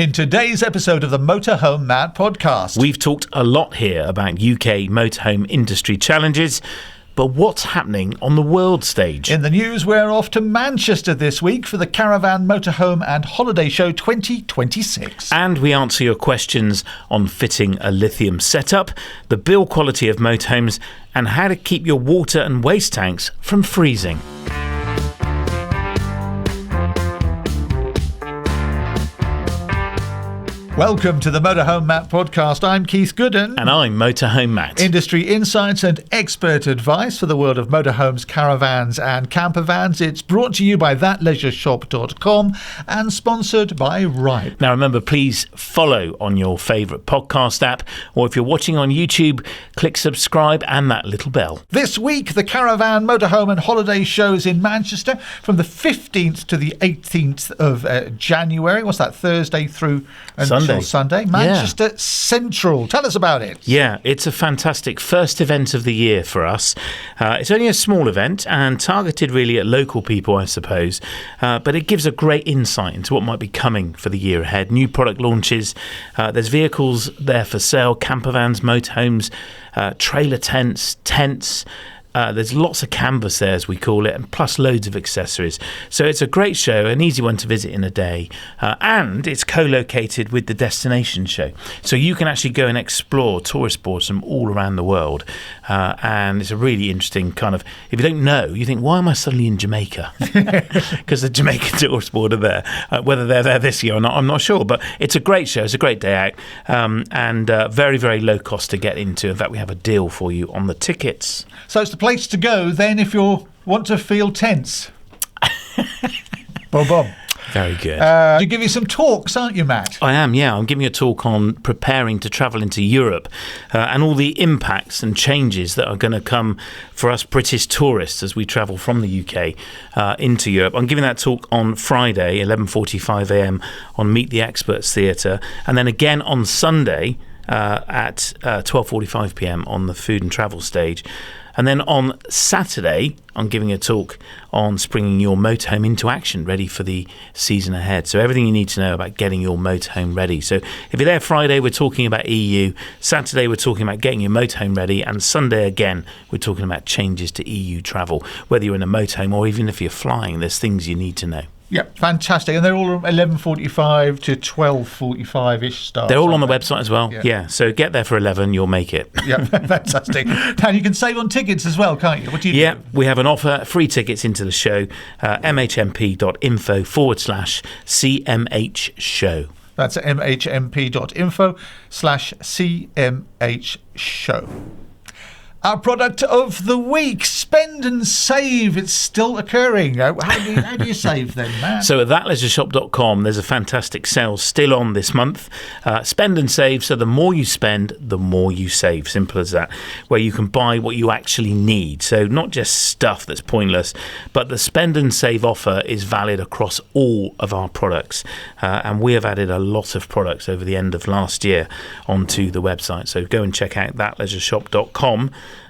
In today's episode of the Motorhome Matt podcast, we've talked a lot here about UK motorhome industry challenges, but what's happening on the world stage? In the news, we're off to Manchester this week for the Caravan, Motorhome and Holiday Show 2026. And we answer your questions on fitting a lithium setup, the build quality of motorhomes, and how to keep your water and waste tanks from freezing. Welcome to the Motorhome Matt podcast. I'm Keith Gooden. And I'm Motorhome Matt. Industry insights and expert advice for the world of motorhomes, caravans and campervans. It's brought to you by thatleisureshop.com and sponsored by Ripe. Now remember, please follow on your favourite podcast app, or if you're watching on YouTube, click subscribe and that little bell. This week, the Caravan, Motorhome and Holiday Shows in Manchester from the 15th to the 18th of January. What's that, Thursday through Sunday. Manchester Central. Tell us about it. Yeah, it's a fantastic first event of the year for us. It's only a small event and targeted really at local people, I suppose. But it gives a great insight into what might be coming for the year ahead. New product launches. There's vehicles there for sale, campervans, motorhomes, trailer tents. There's lots of canvas there, as we call it, and plus loads of accessories. So it's a great show, an easy one to visit in a day. And it's co-located with the destination show. So you can actually go and explore tourist boards from all around the world. And it's a really interesting kind of, if you don't know, you think, why am I suddenly in Jamaica? Because the Jamaican tourist board are there. Whether they're there this year or not, I'm not sure. But it's a great show. It's a great day out. And very, very low cost to get into. In fact, we have a deal for you on the tickets. So it's the place to go then if you want to feel tense. Bob. Very good. You give you some talks, aren't you, Matt? I am, yeah. I'm giving you a talk on preparing to travel into Europe and all the impacts and changes that are going to come for us British tourists as we travel from the UK into Europe. I'm giving that talk on Friday, 11:45 a.m. on Meet the Experts Theatre, and then again on Sunday at 12:45 p.m. on the Food and Travel stage. And then on Saturday, I'm giving a talk on springing your motorhome into action, ready for the season ahead. So everything you need to know about getting your motorhome ready. So if you're there Friday, we're talking about EU. Saturday, we're talking about getting your motorhome ready. And Sunday, again, we're talking about changes to EU travel. Whether you're in a motorhome or even if you're flying, there's things you need to know. Yeah, fantastic. And they're all 11:45 to 12:45-ish start. They're all on the website as well. Yeah, so get there for 11, you'll make it. Yeah, fantastic. And you can save on tickets as well, can't you? What do you do? Yeah, we have an offer, free tickets into the show, mhmp.info/CMH show. That's mhmp.info/CMH show. Our product of the week, spend and save. It's still occurring. How do you save then, Matt? So at thatleisureshop.com, there's a fantastic sale still on this month. Spend and save. So the more you spend, the more you save. Simple as that. Where you can buy what you actually need. So not just stuff that's pointless, but the spend and save offer is valid across all of our products. And we have added a lot of products over the end of last year onto the website. So go and check out thatleisureshop.com.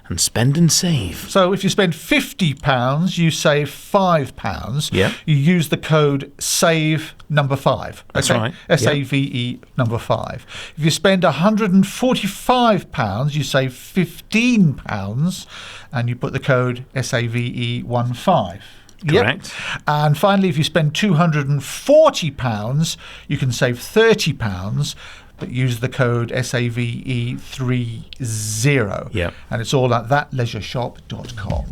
and spend and save. So if you spend £50, you save £5. Yeah. You use the code SAVE number 5. That's right. SAVE number 5. If you spend £145, you save £15 and you put the code SAVE 15. Correct. Yep. And finally, if you spend £240, you can save £30. But use the code SAVE30. Yep. And it's all at thatleisureshop.com.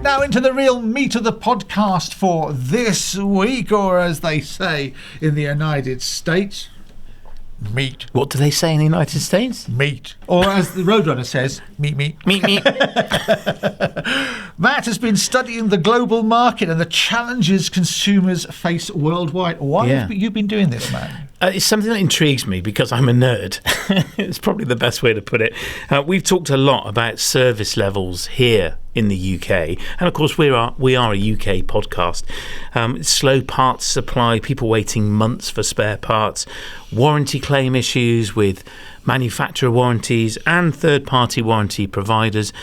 Now into the real meat of the podcast for this week, or as they say in the United States, meat. What do they say in the United States? Meat. Or as the Roadrunner says, meat. Meat. Matt has been studying the global market and the challenges consumers face worldwide. Why have you been doing this, Matt? It's something that intrigues me because I'm a nerd. It's probably the best way to put it. We've talked a lot about service levels here in the UK, and of course we are a UK podcast. Slow parts supply, people waiting months for spare parts, warranty claim issues with manufacturer warranties and third-party warranty providers,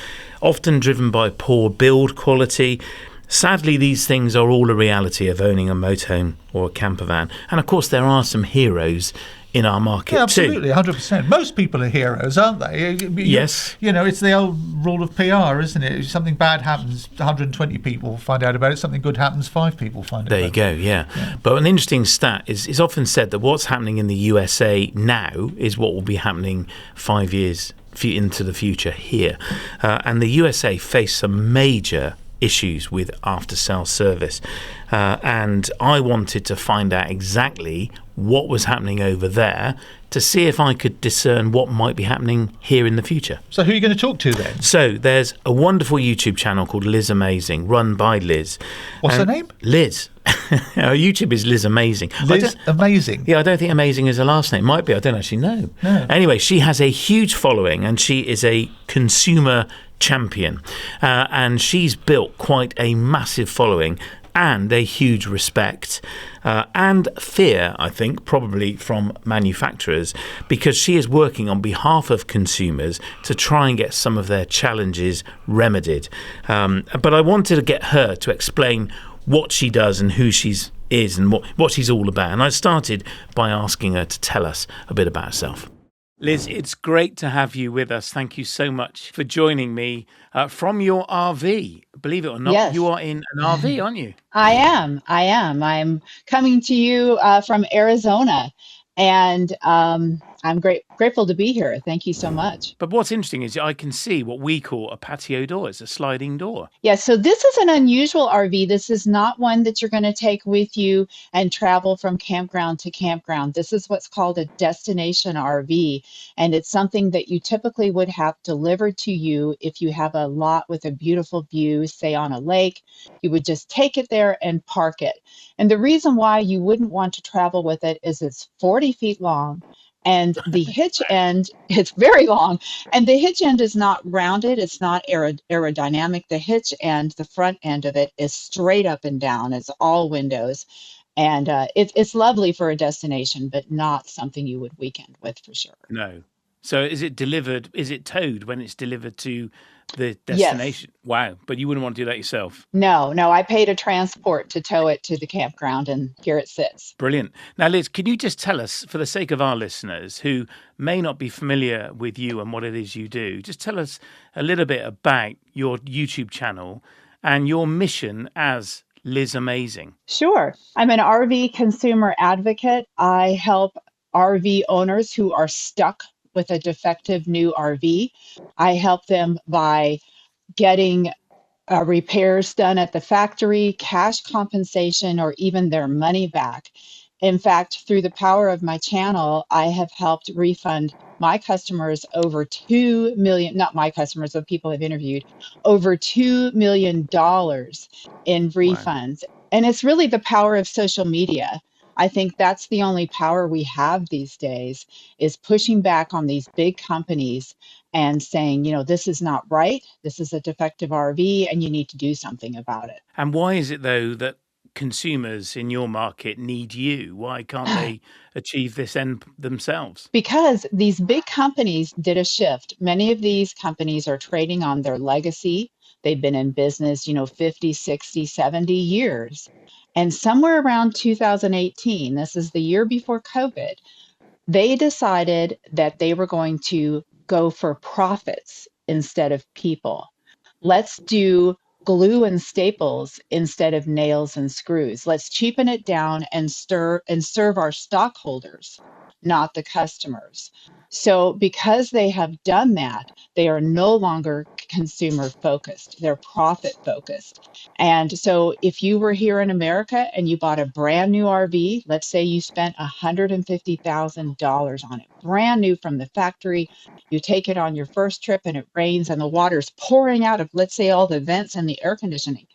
often driven by poor build quality. Sadly, these things are all a reality of owning a motorhome or a camper van. And of course, there are some heroes in our market absolutely, too. 100%. Most people are heroes, aren't they? Yes. It's the old rule of PR, isn't it? If something bad happens, 120 people find out about it. Something good happens, 5 people find out about it. There you go, yeah. But an interesting stat is it's often said that what's happening in the USA now is what will be happening 5 years into the future here. And the USA face some major issues with after-sales service. And I wanted to find out exactly what was happening over there to see if I could discern what might be happening here in the future. So who are you going to talk to then? So there's a wonderful YouTube channel called Liz Amazing, run by Liz. What's her name? Liz. Her YouTube is Liz Amazing. Liz Amazing? Yeah, I don't think Amazing is her last name. Might be, I don't actually know. No. Anyway, she has a huge following and she is a consumer champion. And she's built quite a massive following and a huge respect and fear, I think, probably from manufacturers, because she is working on behalf of consumers to try and get some of their challenges remedied. But I wanted to get her to explain what she does and who she is and what she's all about. And I started by asking her to tell us a bit about herself. Liz, it's great to have you with us. Thank you so much for joining me from your RV. Believe it or not, Yes. You are in an RV, aren't you? I am. I'm coming to you from Arizona, and I'm grateful to be here. Thank you so much. But what's interesting is I can see what we call a patio door. It's a sliding door. Yeah, so this is an unusual RV. This is not one that you're going to take with you and travel from campground to campground. This is what's called a destination RV, and it's something that you typically would have delivered to you if you have a lot with a beautiful view, say on a lake. You would just take it there and park it. And the reason why you wouldn't want to travel with it is it's 40 feet long. And the hitch end, it's very long, and the hitch end is not rounded. It's not aerodynamic. The hitch end, the front end of it is straight up and down. It's all windows. And it's lovely for a destination, but not something you would weekend with for sure. No. So is it towed when it's delivered to the destination? Yes. Wow. But you wouldn't want to do that yourself? No. I paid a transport to tow it to the campground, and here it sits. Brilliant. Now, Liz, can you just tell us, for the sake of our listeners who may not be familiar with you and what it is you do, just tell us a little bit about your YouTube channel and your mission as Liz Amazing. Sure. I'm an RV consumer advocate. I help RV owners who are stuck with a defective new RV. I help them by getting repairs done at the factory, cash compensation, or even their money back. In fact, through the power of my channel, I have helped refund my customers over 2 million, not my customers, but people I've interviewed, over $2 million in refunds. Wow. And it's really the power of social media. I think that's the only power we have these days, is pushing back on these big companies and saying, this is not right. This is a defective RV and you need to do something about it. And why is it, though, that consumers in your market need you? Why can't they achieve this end themselves? Because these big companies did a shift. Many of these companies are trading on their legacy. They've been in business, 50, 60, 70 years. And somewhere around 2018, this is the year before COVID, they decided that they were going to go for profits instead of people. Let's do glue and staples instead of nails and screws. Let's cheapen it down and serve our stockholders, not the customers. So because they have done that, they are no longer consumer focused, they're profit focused. And so if you were here in America and you bought a brand new RV, let's say you spent $150,000 on it, brand new from the factory, you take it on your first trip and it rains and the water's pouring out of, let's say, all the vents and the air conditioning.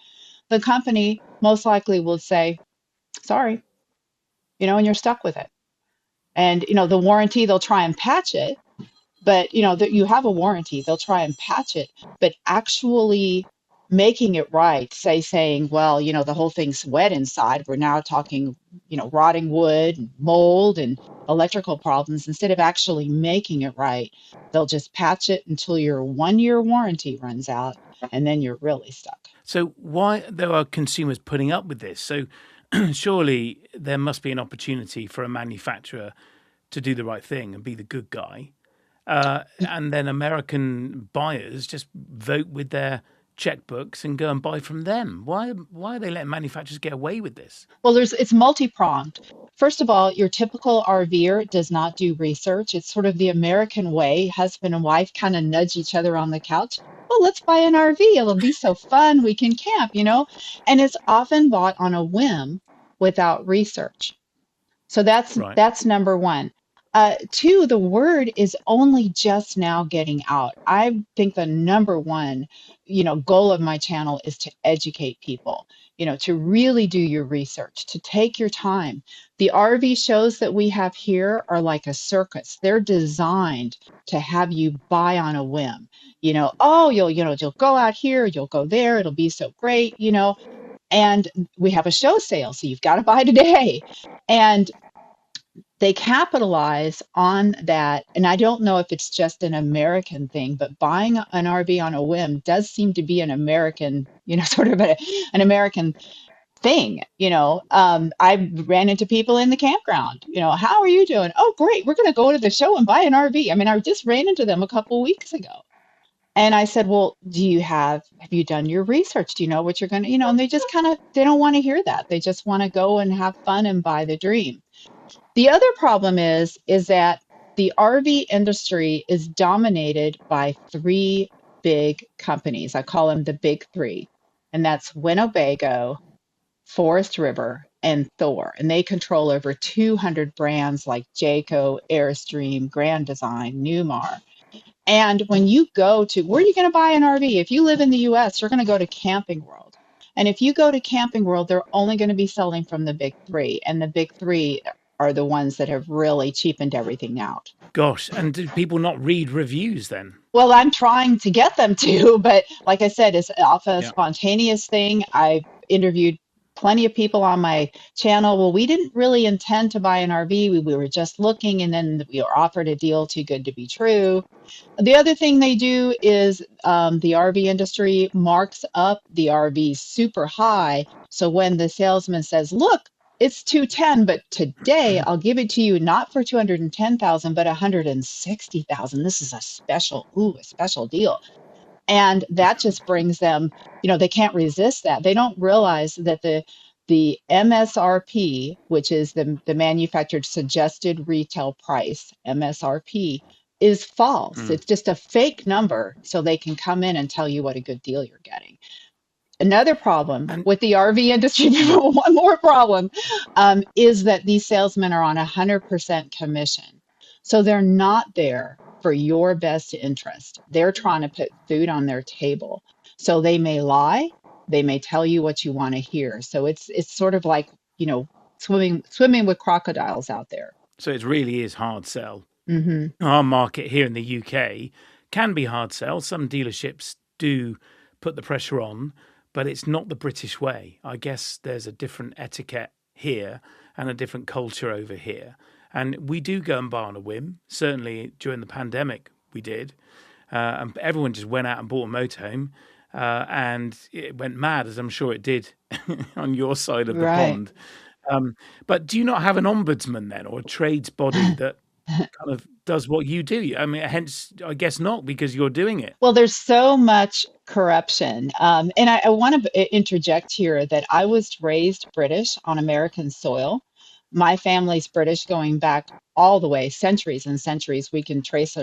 The company most likely will say, sorry, and you're stuck with it. And, the warranty, they'll try and patch it, but, you have a warranty, they'll try and patch it, but actually making it right, saying, well, the whole thing's wet inside. We're now talking, rotting wood, and mold and electrical problems. Instead of actually making it right, they'll just patch it until your 1-year warranty runs out, and then you're really stuck. So why there are consumers putting up with this? So surely there must be an opportunity for a manufacturer to do the right thing and be the good guy. And then American buyers just vote with their checkbooks and go and buy from them. Why are they letting manufacturers get away with this? Well, it's multi-pronged. First of all, your typical RVer does not do research. It's sort of the American way. Husband and wife kind of nudge each other on the couch. Well, let's buy an RV. It'll be so fun. We can camp, And it's often bought on a whim without research. So that's number one. Two, the word is only just now getting out. I think the number one, goal of my channel is to educate people, to really do your research, to take your time. The RV shows that we have here are like a circus. They're designed to have you buy on a whim. You'll go out here, you'll go there, it'll be so great, and we have a show sale, so you've got to buy today. And they capitalize on that. And I don't know if it's just an American thing, but buying an RV on a whim does seem to be an American, sort of an American thing. I ran into people in the campground, how are you doing? Oh, great. We're going to go to the show and buy an RV. I mean, I just ran into them a couple of weeks ago. And I said, well, have you done your research? Do you know what you're going to, and they just they don't want to hear that. They just want to go and have fun and buy the dream. The other problem is that the RV industry is dominated by three big companies. I call them the big three, and that's Winnebago, Forest River, and Thor. And they control over 200 brands like Jayco, Airstream, Grand Design, Newmar. And when you go to, where are you going to buy an RV? If you live in the US, you're going to go to Camping World. And if you go to Camping World, they're only going to be selling from the big three. And the big three are the ones that have really cheapened everything out. Gosh, and do people not read reviews then? Well, I'm trying to get them to, but like I said, it's off a spontaneous thing. I've interviewed plenty of people on my channel. Well, we didn't really intend to buy an RV. We were just looking, and then we were offered a deal too good to be true. The other thing they do is the RV industry marks up the RV super high. So when the salesman says, look, it's 210, but today I'll give it to you not for 210,000, but 160,000. This is a special deal. And that just brings them, they can't resist that. They don't realize that the MSRP, which is the manufactured suggested retail price, MSRP, is false. It's just a fake number, so they can come in and tell you what a good deal you're getting. Another problem with the RV industry, one more problem, is that these salesmen are on 100% commission. So they're not there for your best interest. They're trying to put food on their table. So they may lie, they may tell you what you want to hear. So it's sort of like, swimming with crocodiles out there. So it really is hard sell. Mm-hmm. Our market here in the UK can be hard sell. Some dealerships do put the pressure on, but it's not the British way. I guess there's a different etiquette here and a different culture over here. And we do go and buy on a whim. Certainly during the pandemic, we did. And everyone just went out and bought a motorhome. And it went mad, as I'm sure it did on your side of the pond. But do you not have an ombudsman then, or a trades body that kind of does what you do? I mean, hence, I guess not, because you're doing it. Well, there's so much corruption. And I want to interject here that I was raised British on American soil. My family's British going back all the way, centuries and centuries. We can trace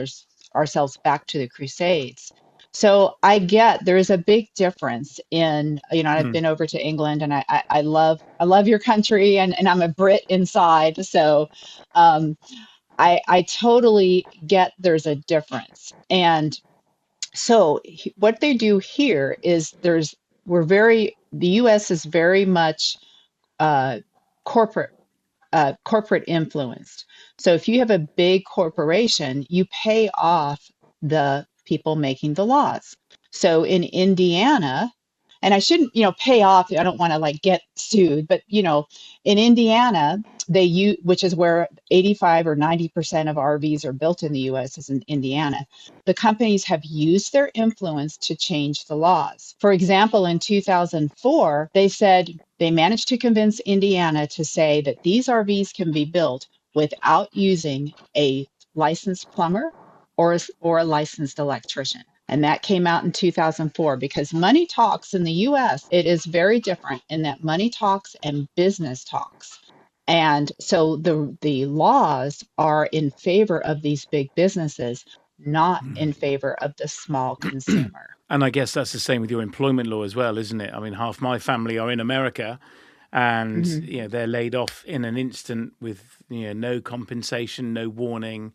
ourselves back to the Crusades. So I get there is a big difference in, I've been over to England, and I love your country, and I'm a Brit inside. So I totally get there's a difference. And so what they do here is the US is very much corporate influenced. So if you have a big corporation, you pay off the people making the laws. So in Indiana, and I shouldn't, pay off. I don't want to like get sued, but in Indiana, which is where 85 or 90% of RVs are built in the US is in Indiana. The companies have used their influence to change the laws. For example, in 2004, they managed to convince Indiana to say that these RVs can be built without using a licensed plumber or a licensed electrician. And that came out in 2004 because money talks in the US. It is very different in that money talks and business talks. And so the laws are in favor of these big businesses, not in favor of the small consumer. And I guess that's the same with your employment law as well, isn't it? I mean, half my family are in America, and they're laid off in an instant with no compensation, no warning,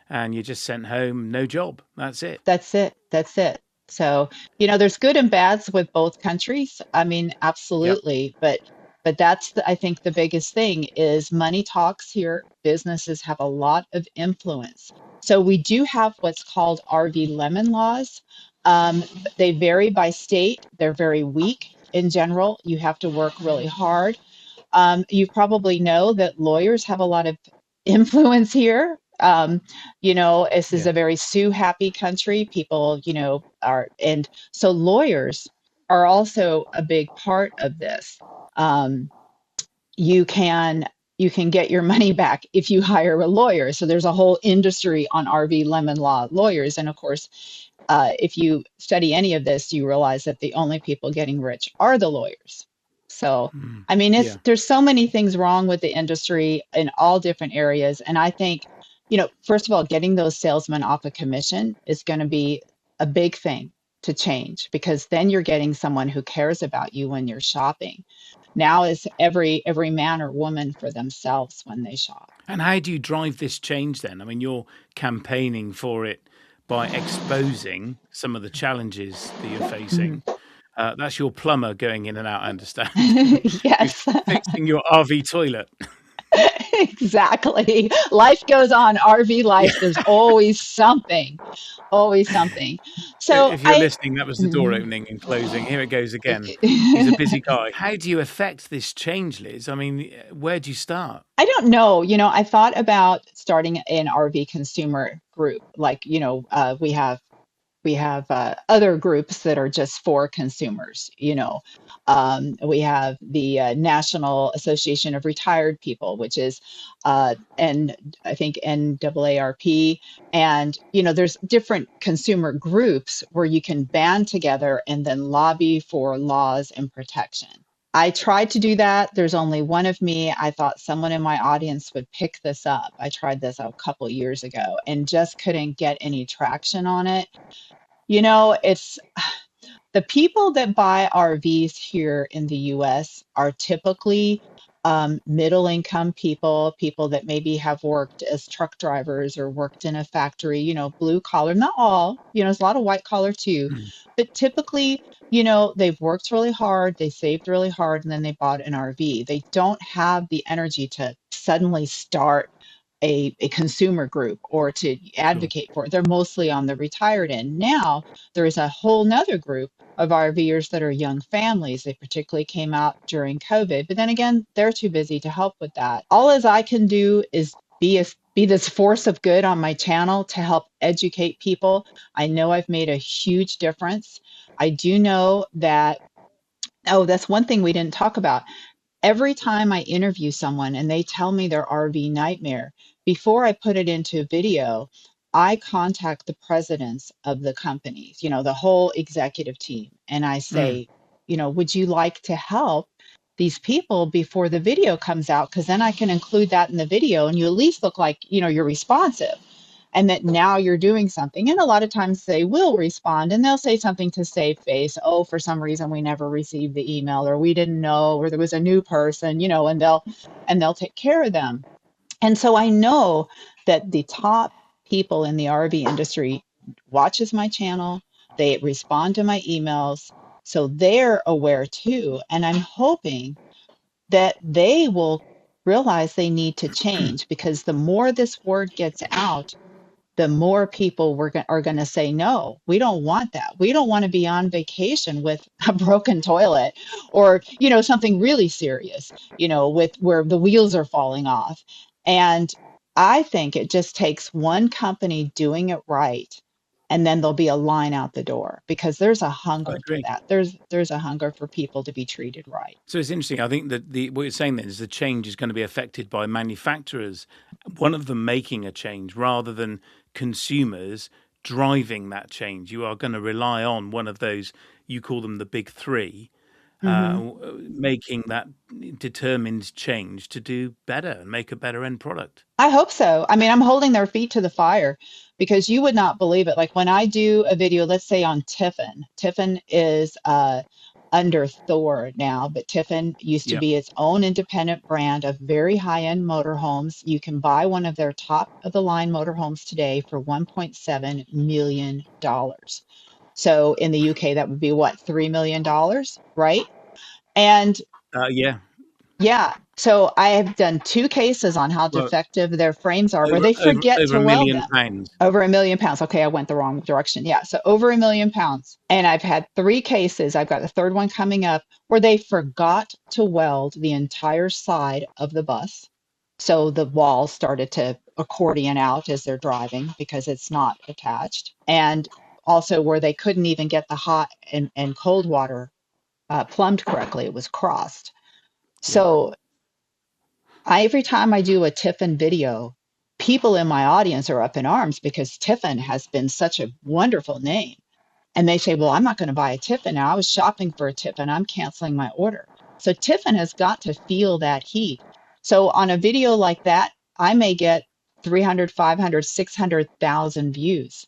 and you're just sent home, no job. That's it. That's it. So, there's good and bads with both countries. I mean, absolutely. Yep. But that's I think the biggest thing is money talks here. Businesses have a lot of influence. So we do have what's called RV lemon laws. They vary by state. They're very weak in general. You have to work really hard. You probably know that lawyers have a lot of influence here. This is a very sue happy country. People, and so lawyers are also a big part of this. You can get your money back if you hire a lawyer. So there's a whole industry on RV lemon law lawyers. And of course, if you study any of this, you realize that the only people getting rich are the lawyers. So, I mean, there's so many things wrong with the industry in all different areas. And I think, first of all, getting those salesmen off a commission is going to be a big thing to change, because then you're getting someone who cares about you when you're shopping. Now is every man or woman for themselves when they shop. And how do you drive this change then? I mean, you're campaigning for it by exposing some of the challenges that you're facing. That's your plumber going in and out, I understand. Yes. Fixing your RV toilet. Exactly. Life goes on, RV life. There's always something. Always something. So if you're listening, that was the door opening and closing. Here it goes again. He's a busy guy. How do you affect this change, Liz? I mean, where do you start? I don't know. I thought about starting an RV consumer group. Like, we have other groups that are just for consumers. We have the National Association of Retired People, which is, and I think NAARP. And, there's different consumer groups where you can band together and then lobby for laws and protection. I tried to do that. There's only one of me. I thought someone in my audience would pick this up. I tried this a couple years ago and just couldn't get any traction on it. It's the people that buy RVs here in the US are typically middle income people that maybe have worked as truck drivers or worked in a factory, blue collar, not all, there's a lot of white collar too, but typically, they've worked really hard, they saved really hard, and then they bought an RV. They don't have the energy to suddenly start a consumer group or to advocate for it. They're mostly on the retired end. Now, there is a whole nother group of RVers that are young families. They particularly came out during COVID, but then again, they're too busy to help with that. All as I can do is be this force of good on my channel to help educate people. I know I've made a huge difference. I do know that, that's one thing we didn't talk about. Every time I interview someone and they tell me their RV nightmare, before I put it into video, I contact the presidents of the companies, the whole executive team. And I say, would you like to help these people before the video comes out? Because then I can include that in the video and you at least look like, you're responsive. And that now you're doing something. And a lot of times they will respond and they'll say something to save face. Oh, for some reason we never received the email, or we didn't know, or there was a new person, and they'll take care of them. And so I know that the top people in the RV industry watches my channel, they respond to my emails, so they're aware too. And I'm hoping that they will realize they need to change, because the more this word gets out, the more people are going to say, no, we don't want that. We don't want to be on vacation with a broken toilet or, something really serious, with where the wheels are falling off. And I think it just takes one company doing it right. And then there'll be a line out the door because there's a I hunger for agree. that. There's a hunger for people to be treated right. So it's interesting. I think that what you're saying then is the change is going to be affected by manufacturers, one of them making a change rather than consumers driving that change. You are going to rely on one of those, you call them the big three, Hmm. making that determined change to do better and make a better end product. I hope so. I mean, I'm holding their feet to the fire because you would not believe it. Like when I do a video, let's say on Tiffin. Tiffin is under Thor now, but Tiffin used to Yeah. be its own independent brand of very high-end motorhomes. You can buy one of their top of the line motorhomes today for $1.7 million. So in the UK, that would be what, $3 million, right? And Yeah. yeah. So I have done two cases on how Well, defective their frames are where over they over forget over to a weld million them. pounds. Over £1 million. Okay, I went the wrong direction. Yeah. So over £1 million. And I've had three cases. I've got the third one coming up where they forgot to weld the entire side of the bus. So the walls started to accordion out as they're driving because it's not attached. And also where they couldn't even get the hot and cold water plumbed correctly. It was crossed. Yeah. So every time I do a Tiffin video, people in my audience are up in arms because Tiffin has been such a wonderful name. And they say, well, I'm not going to buy a Tiffin now. I was shopping for a Tiffin. I'm canceling my order. So Tiffin has got to feel that heat. So on a video like that, I may get 300, 500, 600,000 views.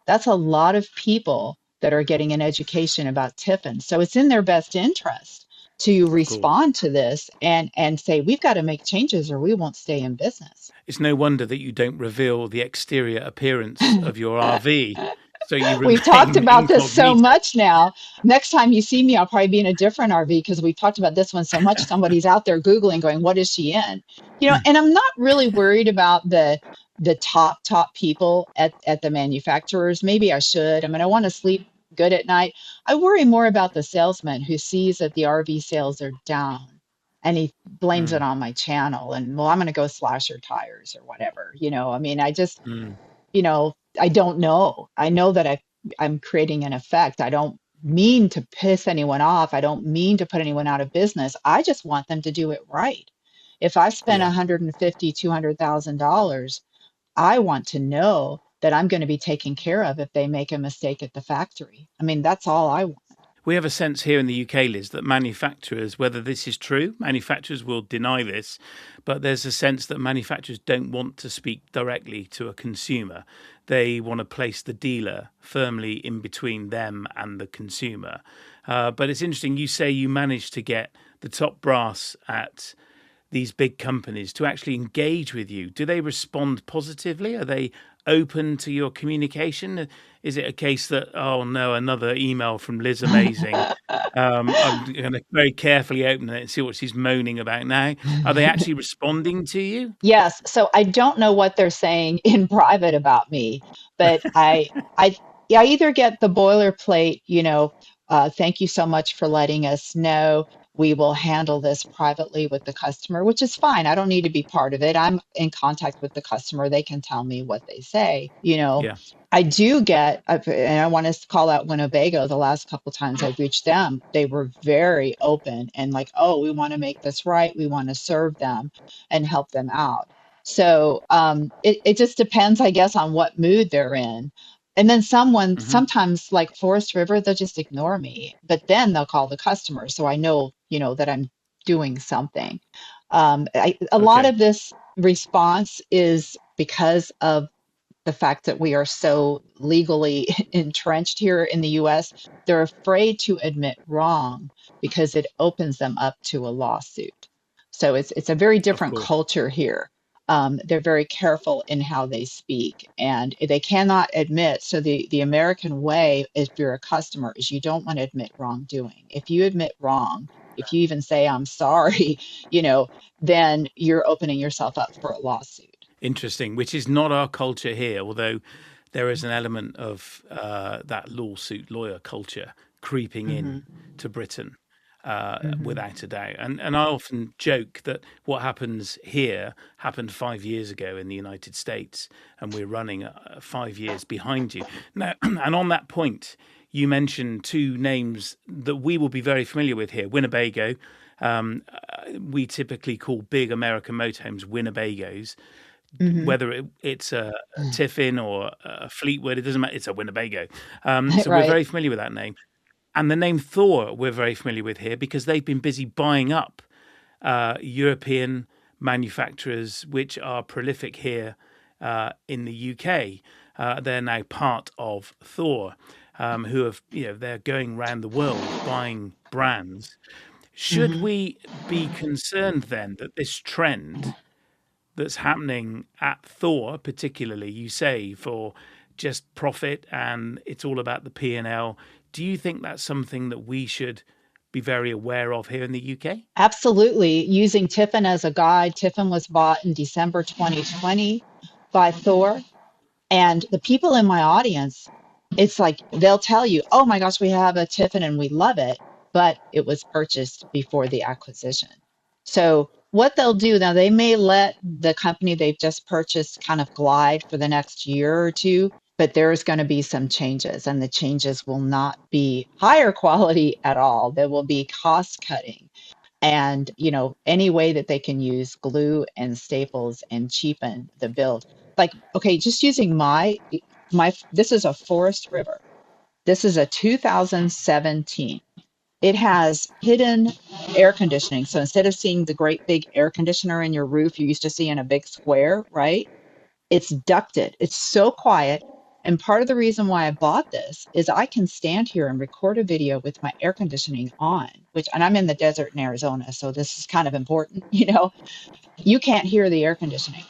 That's a lot of people that are getting an education about Tiffin. So it's in their best interest to Of course. respond to this and say, we've got to make changes or we won't stay in business. It's no wonder that you don't reveal the exterior appearance of your RV, so you We've talked remain about this so incognito. much now. Next time you see me, I'll probably be in a different RV because we've talked about this one so much. Somebody's out there Googling going, what is she in? And I'm not really worried about the top people at the manufacturers. Maybe I should. I mean, I want to sleep good at night. I worry more about the salesman who sees that the RV sales are down and he blames it Mm, on my channel and well, I'm going to go slash your tires or whatever. I mean, I just mm. I don't know. I know that I'm creating an effect. I don't mean to piss anyone off. I don't mean to put anyone out of business. I just want them to do it right. If I spend Yeah. 150, $200,000, I want to know that I'm going to be taken care of if they make a mistake at the factory. I mean, that's all I want. We have a sense here in the UK, Liz, that manufacturers, whether this is true, manufacturers will deny this, but there's a sense that manufacturers don't want to speak directly to a consumer. They want to place the dealer firmly in between them and the consumer. But it's interesting, you say you managed to get the top brass at these big companies to actually engage with you. Do they respond positively? Are they open to your communication? Is it a case that, oh no, another email from Liz Amazing? I'm going to very carefully open it and see what she's moaning about now. Are they actually responding to you? Yes, so I don't know what they're saying in private about me, but I either get the boilerplate, thank you so much for letting us know. We will handle this privately with the customer, which is fine. I don't need to be part of it. I'm in contact with the customer. They can tell me what they say. Yeah. I do get, and I want to call out Winnebago. The last couple times I've reached them, they were very open and like, oh, we want to make this right. We want to serve them and help them out. So it just depends, I guess, on what mood they're in. And then Hmm. sometimes like Forest River, they'll just ignore me, but then they'll call the customer. So I know, that I'm doing something. A lot Okay. of this response is because of the fact that we are so legally entrenched here in the US. They're afraid to admit wrong because it opens them up to a lawsuit. So it's a very Of different course. culture here. They're very careful in how they speak and they cannot admit. So the American way, if you're a customer, is you don't want to admit wrongdoing. If you admit wrong, if you even say, I'm sorry, then you're opening yourself up for a lawsuit. Interesting, which is not our culture here, although there is an element of that lawsuit lawyer culture creeping in to Britain without a doubt. And I often joke that what happens here happened 5 years ago in the United States, and we're running 5 years behind you. Now, and on that point, you mentioned two names that we will be very familiar with here, Winnebago. We typically call big American motorhomes Winnebagos. Whether it's a Tiffin or a Fleetwood, it doesn't matter. It's a Winnebago. So we're very familiar with that name. And the name Thor we're very familiar with here because they've been busy buying up European manufacturers, which are prolific here in the UK. They're now part of Thor, who have, they're going around the world buying brands. Should we be concerned then that this trend that's happening at Thor, particularly, you say, for just profit and it's all about the P&L, do you think that's something that we should be very aware of here in the UK? Absolutely. Using Tiffin as a guide, Tiffin was bought in December 2020 by Thor. And the people in my audience, it's like they'll tell you, oh my gosh, we have a Tiffin and we love it, but it was purchased before the acquisition. So what they'll do now, they may let the company they've just purchased kind of glide for the next year or two, but there's going to be some changes, and the changes will not be higher quality at all. There will be cost cutting and, any way that they can use glue and staples and cheapen the build. Like, okay, just using my this is a Forest River. This is a 2017. It has hidden air conditioning. So instead of seeing the great big air conditioner in your roof you used to see in a big square, right? It's ducted. It's so quiet. And part of the reason why I bought this is I can stand here and record a video with my air conditioning on, and I'm in the desert in Arizona, so this is kind of important. You can't hear the air conditioning.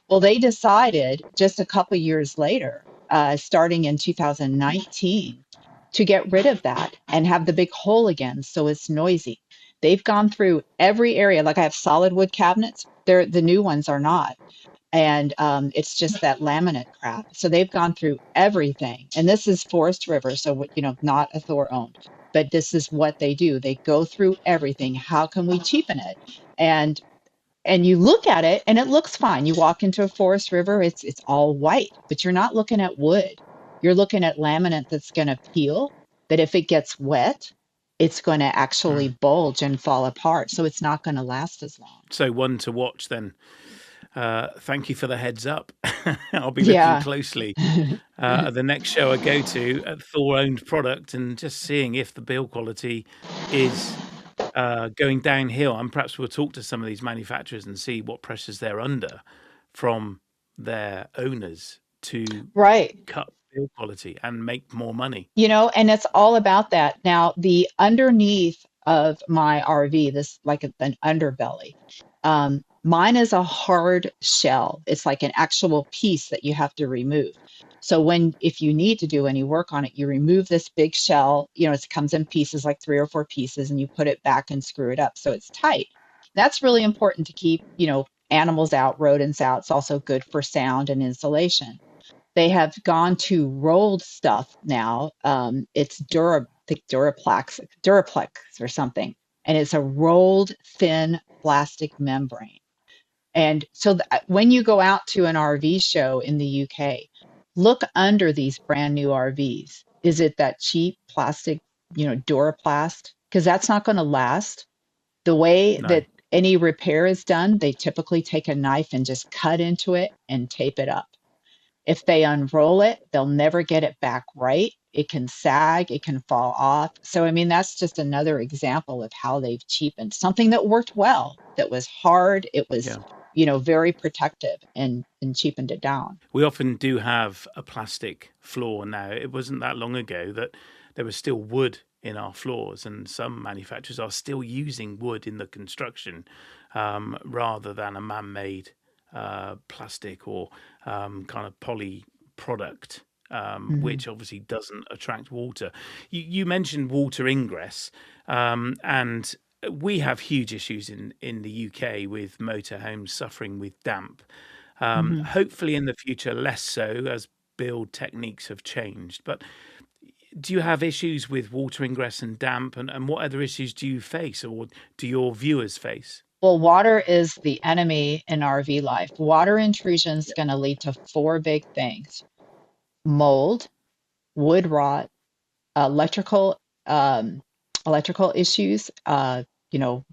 Well, they decided just a couple years later, starting in 2019, to get rid of that and have the big hole again so it's noisy. They've gone through every area. Like I have solid wood cabinets. The new ones are not. And it's just that laminate crap. So they've gone through everything. And this is Forest River, so not a Thor owned. But this is what they do. They go through everything. How can we cheapen it? And you look at it and it looks fine. You walk into a Forest River, it's all white, but you're not looking at wood. You're looking at laminate that's going to peel, that if it gets wet, it's going to actually bulge and fall apart. So it's not going to last as long. So one to watch then. Thank you for the heads up. I'll be looking closely at the next show I go to at Thor-owned product and just seeing if the build quality is going downhill. And perhaps we'll talk to some of these manufacturers and see what pressures they're under from their owners to cut build quality and make more money. And it's all about that. Now, the underneath of my RV, this like an underbelly, mine is a hard shell. It's like an actual piece that you have to remove. So if you need to do any work on it, you remove this big shell, it comes in pieces, like 3 or 4 pieces, and you put it back and screw it up so it's tight. That's really important to keep, animals out, rodents out. It's also good for sound and insulation. They have gone to rolled stuff now. It's Duraplex or something. And it's a rolled thin plastic membrane. And so when you go out to an RV show in the UK, look under these brand new RVs. Is it that cheap plastic, Duraplast? Because that's not going to last. The way that any repair is done, they typically take a knife and just cut into it and tape it up. If they unroll it, they'll never get it back right. It can sag, it can fall off. So, that's just another example of how they've cheapened something that worked well, that was hard. It was, very protective and cheapened it down. We often do have a plastic floor now. It wasn't that long ago that there was still wood in our floors, and some manufacturers are still using wood in the construction rather than a man-made plastic or kind of poly product, which obviously doesn't attract water. You mentioned water ingress, and we have huge issues in the UK with motorhomes suffering with damp. Hmm. Hopefully in the future, less so as build techniques have changed. But do you have issues with water ingress and damp? And what other issues do you face or do your viewers face? Well, water is the enemy in RV life. Water intrusion is going to lead to four big things: mold, wood rot, electrical um, electrical issues,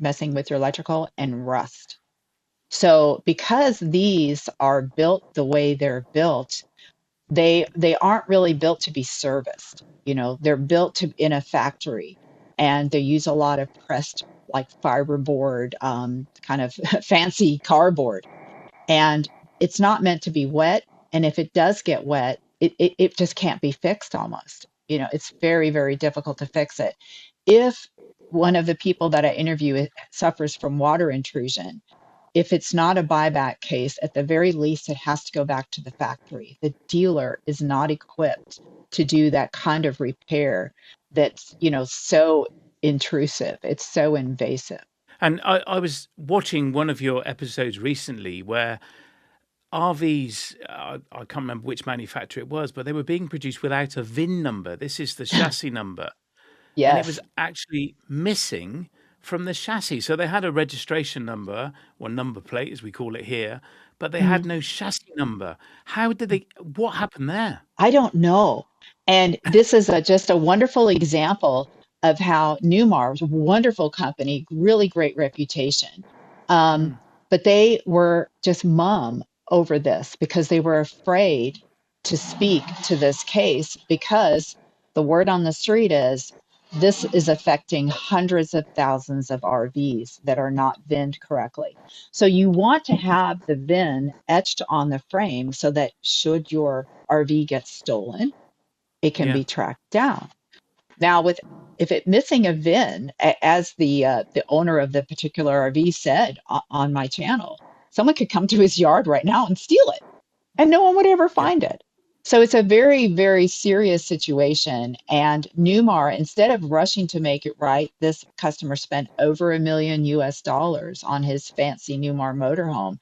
messing with your electrical, and rust. So because these are built the way they're built, they aren't really built to be serviced. They're built to in a factory, and they use a lot of pressed like fiberboard, kind of fancy cardboard, and it's not meant to be wet. And if it does get wet, it just can't be fixed almost. It's very, very difficult to fix it. If one of the people that I interview suffers from water intrusion, if it's not a buyback case, at the very least, it has to go back to the factory. The dealer is not equipped to do that kind of repair that's, so intrusive. It's so invasive. And I was watching one of your episodes recently where RVs, I can't remember which manufacturer it was, but they were being produced without a VIN number. This is the chassis number. And it was Yes. actually missing from the chassis. So they had a registration number, or number plate as we call it here, but they had Mhm. no chassis number. What happened there? I don't know. And this is just a wonderful example of how Newmar's a wonderful company, really great reputation. Um, Mm. but they were just mum over this because they were afraid to speak to this case because the word on the street is this is affecting hundreds of thousands of RVs that are not VINed correctly. So you want to have the VIN etched on the frame so that should your RV get stolen, it can Yeah. be tracked down. Now, with if it missing a VIN, as the owner of the particular RV said on my channel, someone could come to his yard right now and steal it, and no one would ever Yeah. find it. So it's a very, very serious situation. And Newmar, instead of rushing to make it right, this customer spent over $1 million US on his fancy Newmar motorhome,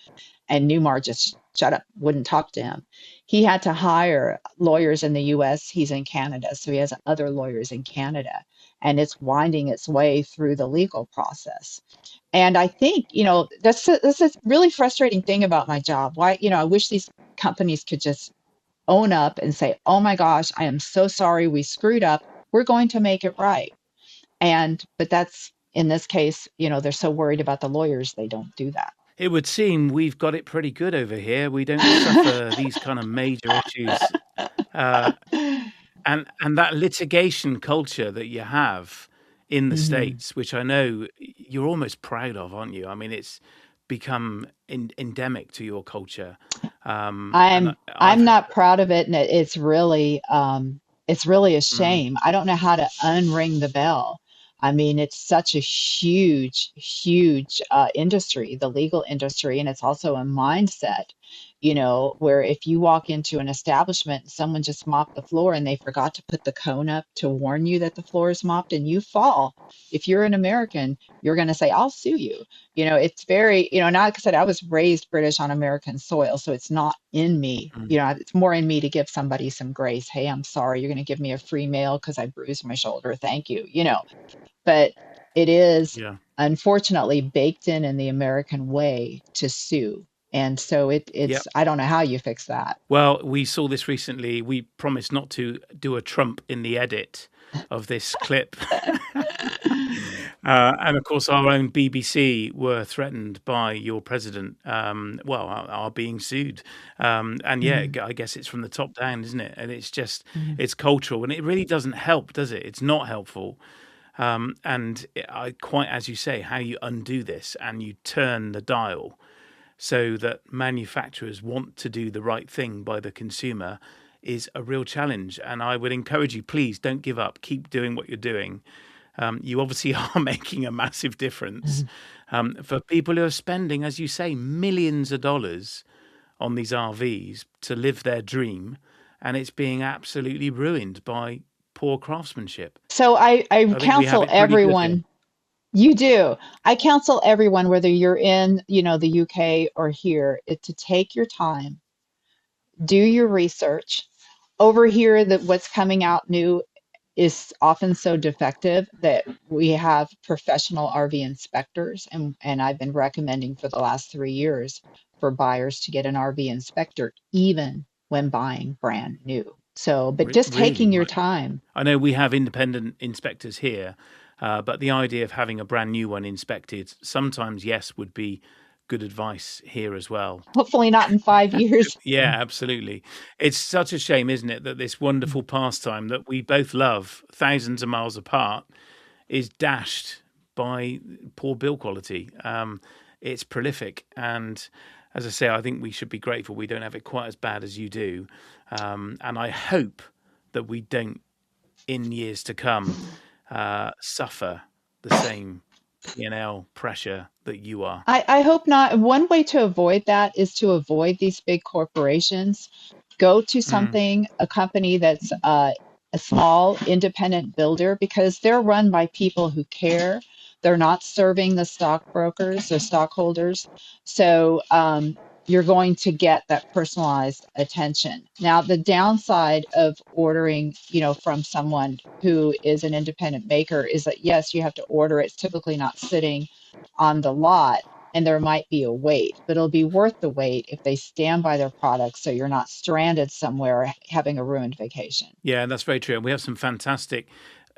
and Newmar just shut up, wouldn't talk to him. He had to hire lawyers in the US. He's in Canada, so he has other lawyers in Canada, and it's winding its way through the legal process. And I think, that's a really frustrating thing about my job. Why, I wish these companies could just own up and say, oh my gosh, I am so sorry we screwed up. We're going to make it right. But that's in this case, they're so worried about the lawyers, they don't do that. It would seem we've got it pretty good over here. We don't suffer these kind of major issues. Uh, and that litigation culture that you have in the Mhm. States, which I know you're almost proud of, aren't you? I mean, it's become endemic to your culture. And I've I'm had, not proud of it, and it's really a mm, shame. I don't know how to unring the bell. I mean, it's such a huge, huge industry, the legal industry, and it's also a mindset, where if you walk into an establishment and someone just mopped the floor and they forgot to put the cone up to warn you that the floor is mopped and you fall, if you're an American, you're going to say, I'll sue you. It's very, and like I said, I was raised British on American soil, so it's not in me. mm, It's more in me to give somebody some grace. Hey, I'm sorry, you're going to give me a free meal because I bruised my shoulder. Thank you. But it is yeah. unfortunately baked in the American way to sue. And so it's, Yep. I don't know how you fix that. Well, we saw this recently. We promised not to do a Trump in the edit of this clip. And of course, our own BBC were threatened by your president, are being sued. And yeah, Mhm. I guess it's from the top down, isn't it? And it's just, Mhm. it's cultural and it really doesn't help, does it? It's not helpful. I quite, as you say, how you undo this and you turn the dial so that manufacturers want to do the right thing by the consumer is a real challenge. And I would encourage you, please don't give up. Keep doing what you're doing. You obviously are making a massive difference for people who are spending, as you say, millions of dollars on these RVs to live their dream. And it's being absolutely ruined by poor craftsmanship. So I I think we have counsel it pretty good here. everyone You do. I counsel everyone, whether you're in, the UK or here, to take your time, do your research. Over here, that what's coming out new is often so defective that we have professional RV inspectors, and I've been recommending for the last 3 years for buyers to get an RV inspector, even when buying brand new. So, but just Really? taking your Right. time. I know we have independent inspectors here, but the idea of having a brand new one inspected sometimes, yes, would be good advice here as well. Hopefully not in 5 years. Yeah, absolutely. It's such a shame, isn't it, that this wonderful pastime that we both love, thousands of miles apart, is dashed by poor build quality. It's prolific. And as I say, I think we should be grateful we don't have it quite as bad as you do. And I hope that we don't, in years to come, suffer the same P&L pressure that you are. I hope not. One way to avoid that is to avoid these big corporations. Go to a company that's a small independent builder, because they're run by people who care. They're not serving the stockbrokers or stockholders. So you're going to get that personalized attention. Now, the downside of ordering, from someone who is an independent maker is that, yes, you have to order it. It's typically not sitting on the lot, and there might be a wait, but it'll be worth the wait if they stand by their products, so you're not stranded somewhere having a ruined vacation. Yeah, that's very true. And we have some fantastic,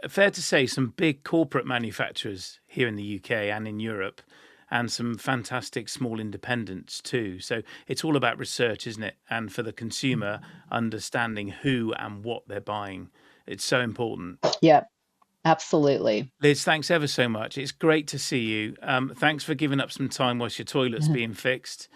fair to say, some big corporate manufacturers here in the UK and in Europe, and some fantastic small independents too. So it's all about research, isn't it? And for the consumer, understanding who and what they're buying. It's so important. Yep. Absolutely. Liz, thanks ever so much. It's great to see you. Thanks for giving up some time whilst your toilet's being fixed.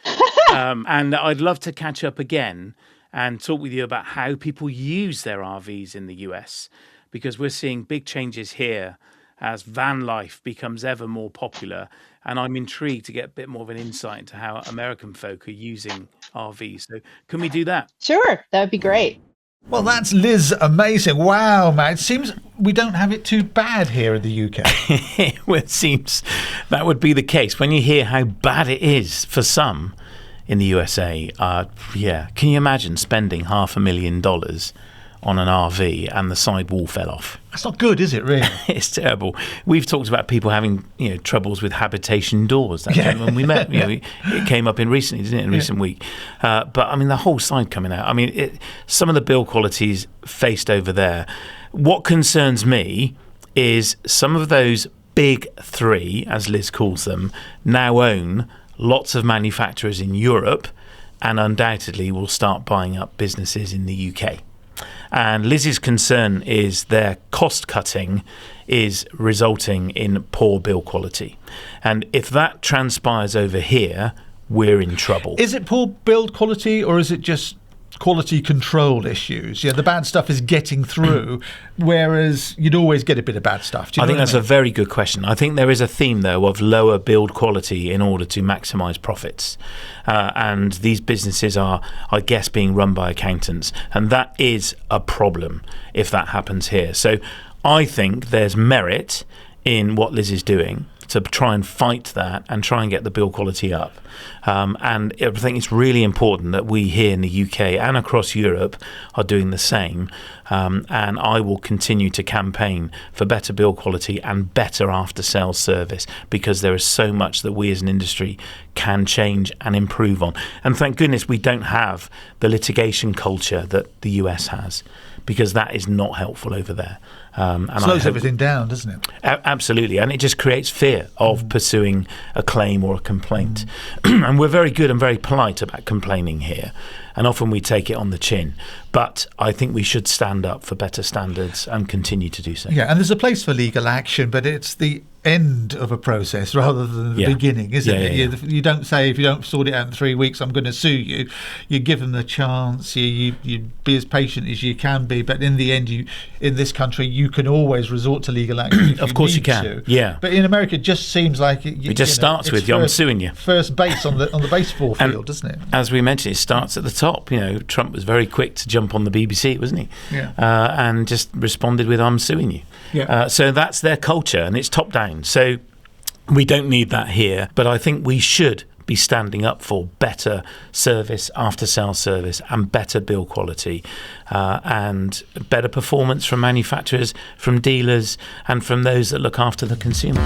And I'd love to catch up again and talk with you about how people use their RVs in the US, because we're seeing big changes here as van life becomes ever more popular. And I'm intrigued to get a bit more of an insight into how American folk are using RVs. So can we do that? Sure. That would be great. Well, that's Liz. Amazing. Wow, man. It seems we don't have it too bad here in the UK. Well, it seems that would be the case. When you hear how bad it is for some in the USA, can you imagine spending $500,000 on an RV and the side wall fell off? That's not good, is it, really? It's terrible. We've talked about people having troubles with habitation doors. That gentleman we met, it came up in recent week. But I mean, the whole side coming out. I mean, some of the build qualities faced over there. What concerns me is some of those big three, as Liz calls them, now own lots of manufacturers in Europe, and undoubtedly will start buying up businesses in the UK. And Liz's concern is their cost cutting is resulting in poor build quality. And if that transpires over here, we're in trouble. Is it poor build quality, or is it just quality control issues? Yeah, the bad stuff is getting through, whereas you'd always get a bit of bad stuff. I think that's a very good question. I think there is a theme, though, of lower build quality in order to maximise profits. And these businesses are, I guess, being run by accountants. And that is a problem if that happens here. So I think there's merit in what Liz is doing to try and fight that and try and get the build quality up. And I think it's really important that we here in the UK and across Europe are doing the same. And I will continue to campaign for better build quality and better after-sales service, because there is so much that we as an industry can change and improve on. And thank goodness we don't have the litigation culture that the US has, because that is not helpful over there. And slows everything down, doesn't it? Absolutely. And it just creates fear of pursuing a claim or a complaint. And we're very good and very polite about complaining here. And often we take it on the chin. But I think we should stand up for better standards and continue to do so. Yeah, and there's a place for legal action, but it's the end of a process rather than the beginning, isn't it? Yeah. You don't say, if you don't sort it out in 3 weeks, I'm going to sue you. You give them the chance. You be as patient as you can be. But in the end, in this country, you can always resort to legal action. Of course you can. Yeah. But in America, it just seems like it just starts with I'm suing you. First base on the baseball field, doesn't it? As we mentioned, it starts at the top. Trump was very quick to jump on the BBC, wasn't he? Yeah. And just responded with I'm suing you. Yeah. So that's their culture, and it's top down. So We don't need that here, but I think we should be standing up for better service, after-sales service, and better build quality, and better performance from manufacturers, from dealers, and from those that look after the consumer.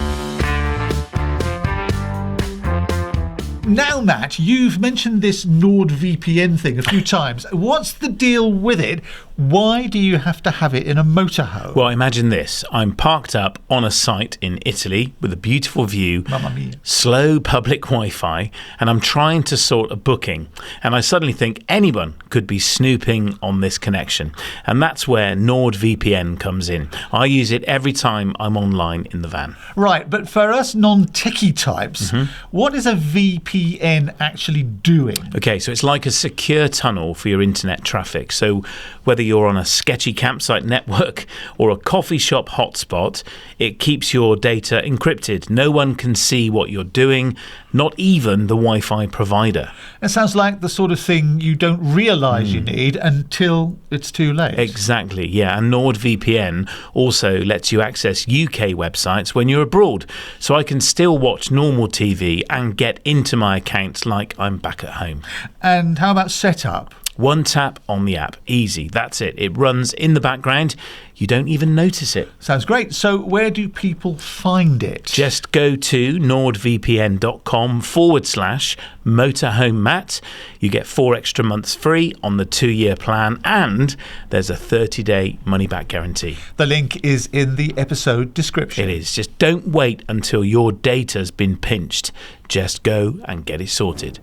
Now, Matt, you've mentioned this NordVPN thing a few times. What's the deal with it? Why do you have to have it in a motorhome? Well, imagine this. I'm parked up on a site in Italy with a beautiful view, Mamma mia. slow public Wi-Fi, and I'm trying to sort a booking. And I suddenly think anyone could be snooping on this connection. And that's where NordVPN comes in. I use it every time I'm online in the van. Right, but for us non-techie types, what is a VPN actually doing? Okay, so it's like a secure tunnel for your internet traffic. So whether you're on a sketchy campsite network or a coffee shop hotspot, it keeps your data encrypted. No one can see what you're doing, not even the Wi-Fi provider. It sounds like the sort of thing you don't realise you need until it's too late. Exactly, yeah. And NordVPN also lets you access UK websites when you're abroad. So I can still watch normal TV and get into my accounts like I'm back at home. And how about setup? One tap on the app. Easy. That's it. It runs in the background. You don't even notice it. Sounds great. So where do people find it? Just go to nordvpn.com/motorhomematt. You get 4 extra months free on the 2-year plan, and there's a 30-day money-back guarantee. The link is in the episode description. It is. Just don't wait until your data's been pinched. Just go and get it sorted.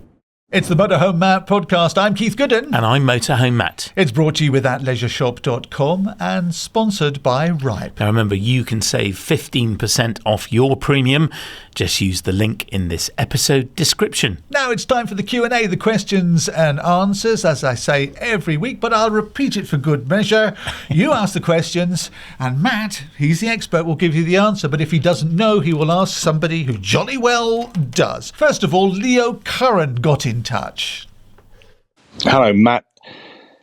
It's the Motorhome Matt podcast. I'm Keith Gooden. And I'm Motorhome Matt. It's brought to you with thatleisureshop.com and sponsored by Ripe. Now remember, you can save 15% off your premium. Just use the link in this episode description. Now it's time for the Q&A, the questions and answers, as I say every week, but I'll repeat it for good measure. You ask the questions, and Matt, he's the expert, will give you the answer. But if he doesn't know, he will ask somebody who jolly well does. First of all, Leo Curran got in touch. Hello, Matt.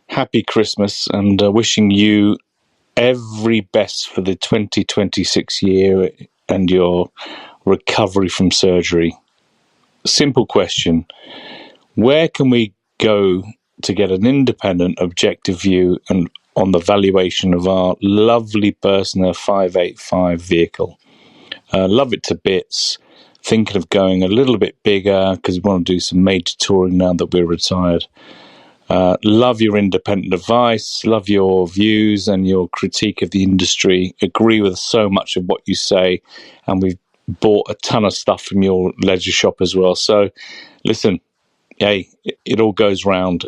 Happy Christmas, and wishing you every best for the 2026 year and your recovery from surgery. Simple question. Where can we go to get an independent, objective view and on the valuation of our lovely Personal 585 vehicle? Love it to bits. Thinking of going a little bit bigger because we want to do some major touring now that we're retired. Love your independent advice, love your views and your critique of the industry. Agree with so much of what you say, and we've bought a ton of stuff from your leisure shop as well. So listen, hey, it all goes round.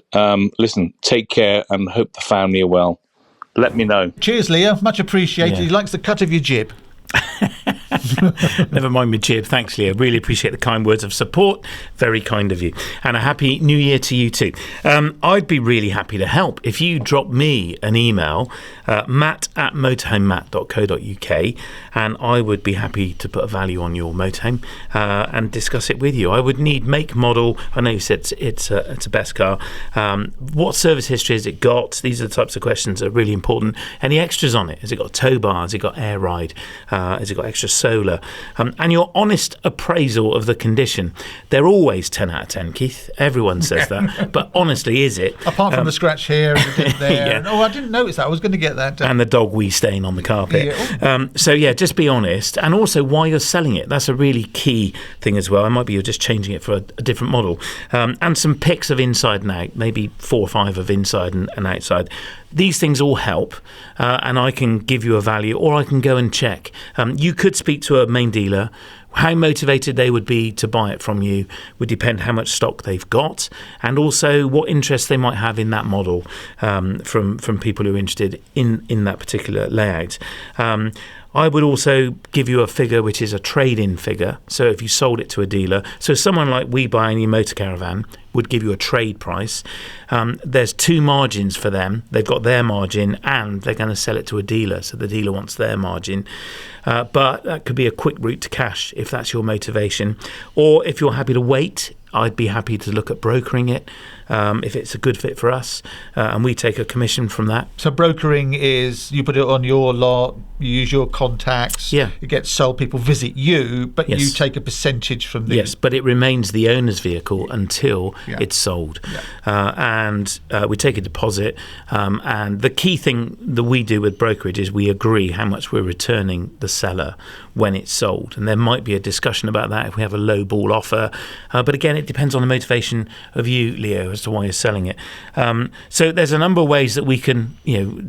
Listen, take care and hope the family are well. Let me know. Cheers, Leo. Much appreciated. Yeah. He likes the cut of your jib. Never mind my jib. Thanks, Leah. Really appreciate the kind words of support. Very kind of you. And a happy new year to you too. I'd be really happy to help if you drop me an email, matt@motorhomematt.co.uk, and I would be happy to put a value on your motorhome and discuss it with you. I would need make, model. I know you said it's a best car. What service history has it got? These are the types of questions that are really important. Any extras on it? Has it got tow bar? Has it got air ride? Has it got extra solar? And your honest appraisal of the condition. They're always 10 out of 10, Keith. Everyone says that. But honestly, is it? Apart from the scratch here and the dip there. Yeah. And, I didn't notice that. I was going to get that. And the dog wee stain on the carpet. Yeah. So, just be honest. And also why you're selling it. That's a really key thing as well. It might be you're just changing it for a different model. And some pics of inside and out, maybe 4 or 5 of inside and outside. These things all help, and I can give you a value, or I can go and check. You could speak to a main dealer. How motivated they would be to buy it from you would depend how much stock they've got, and also what interest they might have in that model from people who are interested in that particular layout. I would also give you a figure which is a trade-in figure. So if you sold it to a dealer, so someone like We Buy Any Motor Caravan would give you a trade price. There's 2 margins for them. They've got their margin and they're going to sell it to a dealer. So the dealer wants their margin. But that could be a quick route to cash if that's your motivation. Or if you're happy to wait, I'd be happy to look at brokering it if it's a good fit for us, and we take a commission from that. So brokering is you put it on your lot, you use your contacts, it gets sold, people visit you, but you take a percentage from the... Yes, but it remains the owner's vehicle until it's sold. And we take a deposit, and the key thing that we do with brokerage is we agree how much we're returning the seller when it's sold, and there might be a discussion about that if we have a low ball offer, but again, it depends on the motivation of you, Leo, as to why you're selling it. So there's a number of ways that we can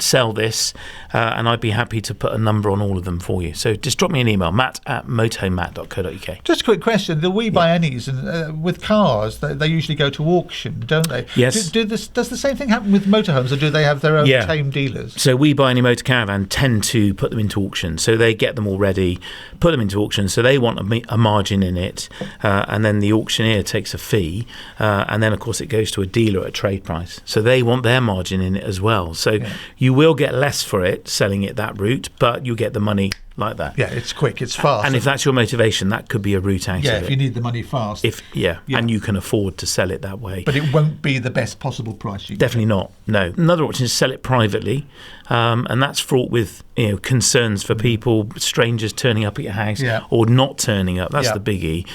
sell this, and I'd be happy to put a number on all of them for you. So just drop me an email, matt@motorhome.co.uk. Just a quick question, the We Buy Any's, and with cars, they usually go to auction, don't they? Yes. Does the same thing happen with motorhomes, or do they have their own tame dealers? So We Buy Any Motor Caravan tend to put them into auction, so they get them already, put them into auction, so they want a margin in it, and then the auctioneer takes a fee, and then of course it goes to a dealer at trade price, so they want their margin in it as well. So you will get less for it selling it that route, but you get the money like that. Yeah, it's quick, it's fast. And if that's your motivation, that could be a route out of it. Yeah, if you need the money fast. And you can afford to sell it that way. But it won't be the best possible price you Definitely get. not, no. Another option is sell it privately, and that's fraught with concerns for people, strangers turning up at your house or not turning up. That's the biggie.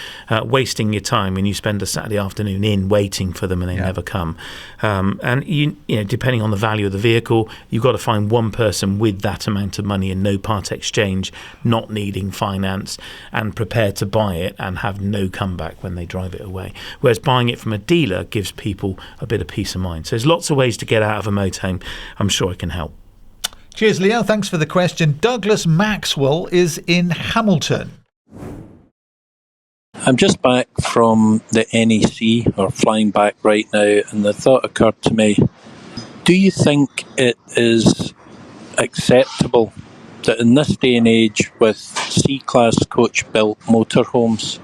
Wasting your time when you spend a Saturday afternoon in waiting for them and they never come. And you depending on the value of the vehicle, you've got to find one person with that amount of money and no part exchange, not needing finance, and prepared to buy it and have no comeback when they drive it away. Whereas buying it from a dealer gives people a bit of peace of mind. So there's lots of ways to get out of a motorhome. I'm sure I can help. Cheers, Leo. Thanks for the question. Douglas Maxwell is in Hamilton. I'm just back from the NEC, or flying back right now, and the thought occurred to me, do you think it is acceptable that in this day and age with C-Class coach-built motorhomes,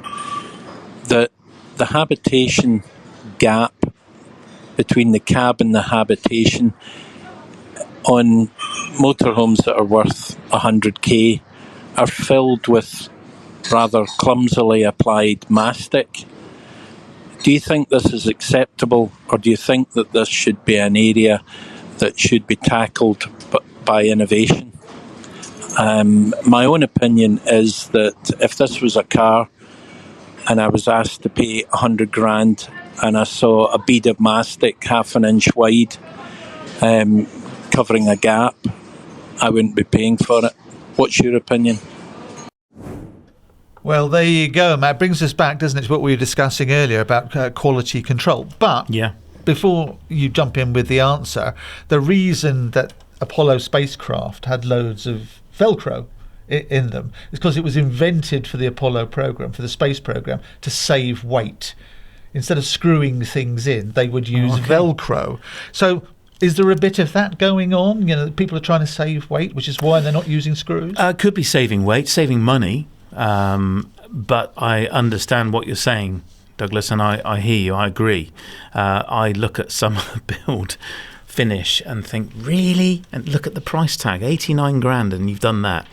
that the habitation gap between the cab and the habitation on motorhomes that are worth 100k are filled with rather clumsily applied mastic? Do you think this is acceptable, or do you think that this should be an area that should be tackled by innovation? My own opinion is that if this was a car and I was asked to pay 100 grand and I saw a bead of mastic half an inch wide covering a gap, I wouldn't be paying for it. What's your opinion? Well, there you go, Matt. Brings us back, doesn't it, to what we were discussing earlier about quality control. But before you jump in with the answer, the reason that Apollo spacecraft had loads of Velcro in them is because it was invented for the Apollo program, for the space program, to save weight. Instead of screwing things in, they would use Velcro. So is there a bit of that going on? People are trying to save weight, which is why they're not using screws? Could be saving weight, saving money. But I understand what you're saying, Douglas, and I hear you. I agree. I look at some of the build finish and think, really? And look at the price tag, 89 grand, and you've done that.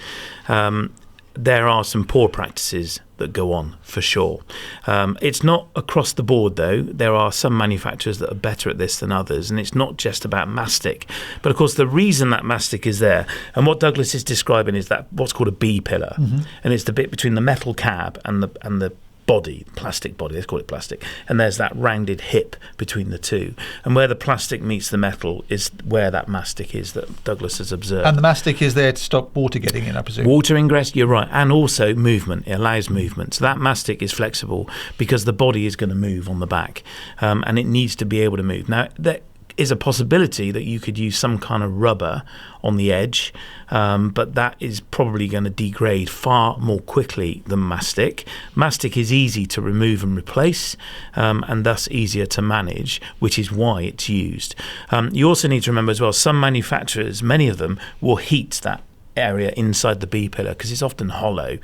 There are some poor practices that go on, for sure. It's not across the board, though. There are some manufacturers that are better at this than others, and it's not just about mastic. But, of course, the reason that mastic is there, and what Douglas is describing is that what's called a B-pillar, and it's the bit between the metal cab and the body, plastic body, let's call it plastic, and there's that rounded hip between the two, and where the plastic meets the metal is where that mastic is that Douglas has observed. And the mastic is there to stop water getting in, I presume? Water ingress, you're right, and also movement. It allows movement. So that mastic is flexible because the body is going to move on the back, and it needs to be able to move. Now, there is a possibility that you could use some kind of rubber on the edge, but that is probably going to degrade far more quickly than mastic. Mastic is easy to remove and replace, and thus easier to manage, which is why it's used. You also need to remember as well, some manufacturers, many of them, will heat that area inside the B-pillar because it's often hollow,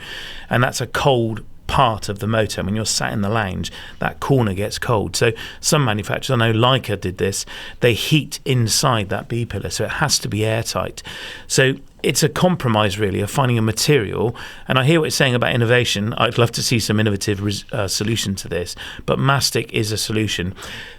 and that's a cold part of the motor. When you're sat in the lounge, that corner gets cold. So some manufacturers, I know Leica did this, they heat inside that B-pillar, so it has to be airtight. So it's a compromise, really, of finding a material. And I hear what you're saying about innovation. I'd love to see some innovative solution to this. But Mastic is a solution.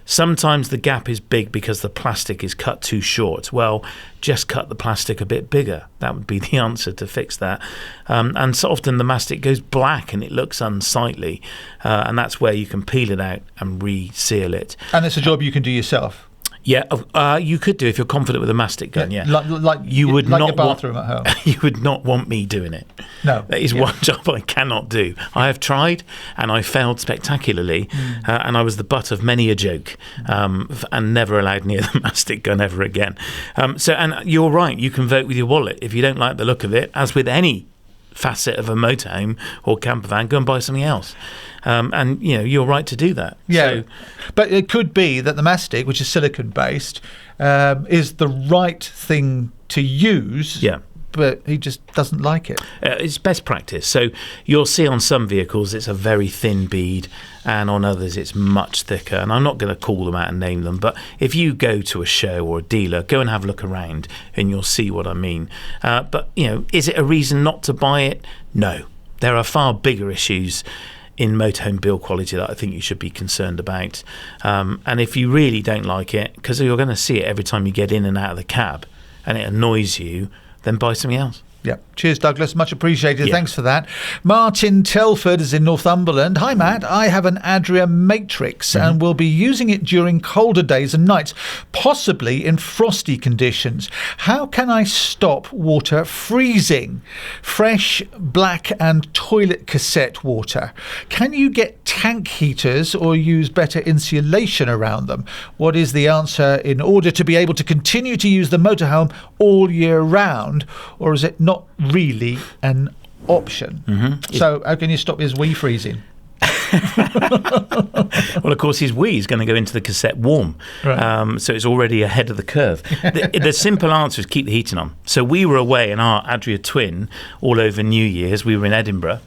Sometimes the gap is big because the plastic is cut too short. Well, just cut the plastic a bit bigger. That would be the answer to fix that. And so often the Mastic goes black and it looks unsightly. And that's where you can peel it out and reseal it. And it's a job you can do yourself. Yeah, you could do if you're confident with a Mastic gun. Yeah, like you would like not your bathroom at home. You would not want me doing it. No, that is one job I cannot do. I have tried and I failed spectacularly, and I was the butt of many a joke, and never allowed near the Mastic gun ever again. And you're right. You can vote with your wallet if you don't like the look of it. As with any facet of a motorhome or camper van, go and buy something else. And you're right to do that. Yeah, but it could be that the Mastic, which is silicone based, is the right thing to use. Yeah. But he just doesn't like it. It's best practice. So you'll see on some vehicles it's a very thin bead, and on others it's much thicker. And I'm not going to call them out and name them, but if you go to a show or a dealer, go and have a look around and you'll see what I mean. But is it a reason not to buy it? No. There are far bigger issues in motorhome build quality that I think you should be concerned about. And if you really don't like it, because you're going to see it every time you get in and out of the cab and it annoys you, then buy something else. Yeah. Cheers, Douglas. Much appreciated. Yeah. Thanks for that. Martin Telford is in Northumberland. Hi, Matt. I have an Adria Matrix and will be using it during colder days and nights, possibly in frosty conditions. How can I stop water freezing? Fresh, black and toilet cassette water. Can you get tank heaters or use better insulation around them? What is the answer in order to be able to continue to use the motorhome all year round, or is it not really an option? So how can you stop his wee freezing? Well, of course, his wee is going to go into the cassette warm, right. So it's already ahead of the curve. The simple answer is keep the heating on. So we were away in our Adria Twin all over New Year's. We were in Edinburgh,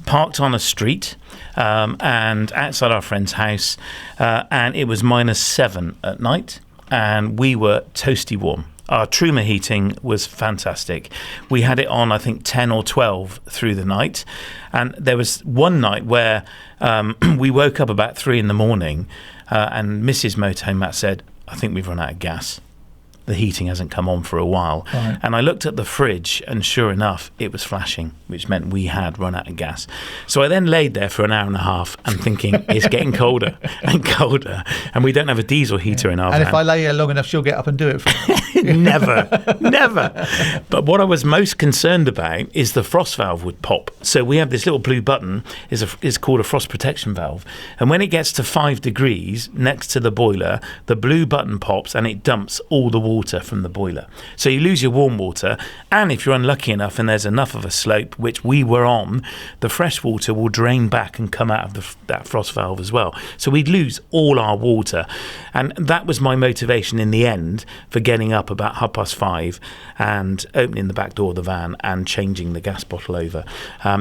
parked on a street and outside our friend's house, and it was -7 at night, and we were toasty warm. Our Truma heating was fantastic. We had it on, I think, 10 or 12 through the night. And there was one night where we woke up about 3 in the morning and Mrs. Motorhome, Matt, said, I think we've run out of gas. The heating hasn't come on for a while. Right. And I looked at the fridge and sure enough, it was flashing, which meant we had run out of gas. So I then laid there for an hour and a half and thinking, it's getting colder and colder. And we don't have a diesel heater in our van. And if I lay here long enough, she'll get up and do it for me. Never. But what I was most concerned about is the frost valve would pop. So we have this little blue button, is called a frost protection valve. And when it gets to 5 degrees next to the boiler, the blue button pops and it dumps all the water from the boiler. So you lose your warm water, and if you're unlucky enough and there's enough of a slope, which we were on, the fresh water will drain back and come out of that frost valve as well. So we'd lose all our water. And that was my motivation in the end for getting up about 5:30 and opening the back door of the van and changing the gas bottle over,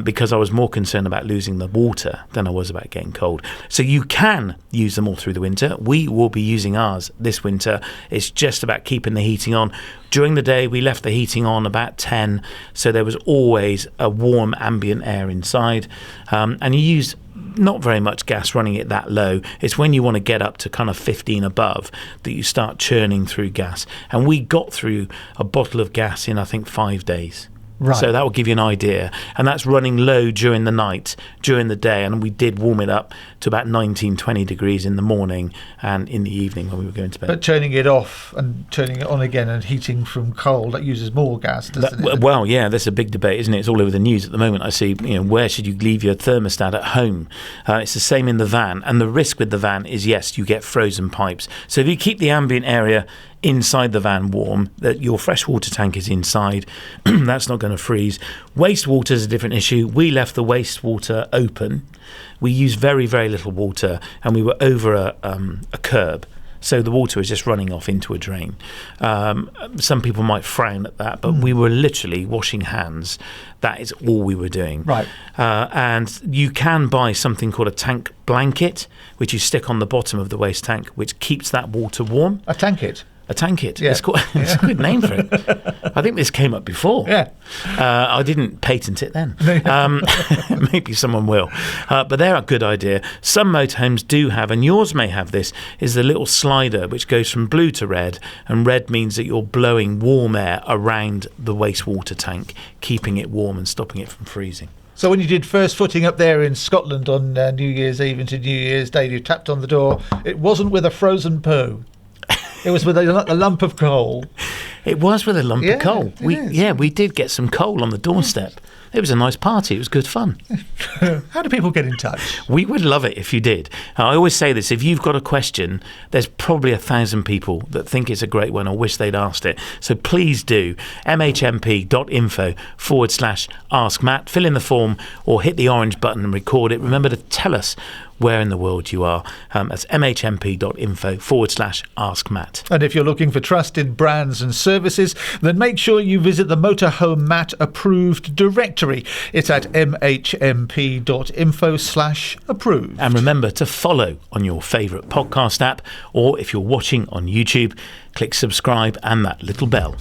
because I was more concerned about losing the water than I was about getting cold. So you can use them all through the winter. We will be using ours this winter. It's just about keeping the heating on. During the day, we left the heating on about 10, so there was always a warm ambient air inside, and you use not very much gas running it that low. It's when you want to get up to kind of 15 above that you start churning through gas. And we got through a bottle of gas in, I think, 5 days. Right. So that will give you an idea. And that's running low during the night, during the day. And we did warm it up to about 19, 20 degrees in the morning and in the evening when we were going to bed. But turning it off and turning it on again and heating from cold, that uses more gas, doesn't it? Well, yeah, that's a big debate, isn't it? It's all over the news at the moment. I see, where should you leave your thermostat at home? It's the same in the van. And the risk with the van is, yes, you get frozen pipes. So if you keep the ambient area inside the van warm, that your freshwater tank is inside, that's not going to freeze. Wastewater is a different issue. We left the wastewater open. We used very, very little water, and we were over a curb. So the water was just running off into a drain. Some people might frown at that, but we were literally washing hands. That is all we were doing. Right. And you can buy something called a tank blanket, which you stick on the bottom of the waste tank, which keeps that water warm. A tankit? A tankit. Yeah. It's a good name for it. I think this came up before. Yeah. I didn't patent it then. Maybe someone will. But they're a good idea. Some motorhomes do have, and yours may have this, is the little slider which goes from blue to red. And red means that you're blowing warm air around the wastewater tank, keeping it warm and stopping it from freezing. So when you did first footing up there in Scotland on New Year's Eve into New Year's Day, you tapped on the door. It wasn't with a frozen poo. It was with a lump of coal. It was with a lump of coal. We did get some coal on the doorstep. It was a nice party. It was good fun. How do people get in touch? We would love it if you did. I always say this, if you've got a question, there's probably 1,000 people that think it's a great one or wish they'd asked it. So please do. mhmp.info/ask Matt. Fill in the form or hit the orange button and record it. Remember to tell us where in the world you are. That's mhmp.info/ask Matt. And if you're looking for trusted brands and services, then make sure you visit the Motorhome Matt approved directory. It's at mhmp.info/approved. And remember to follow on your favourite podcast app, or if you're watching on YouTube, click subscribe and that little bell.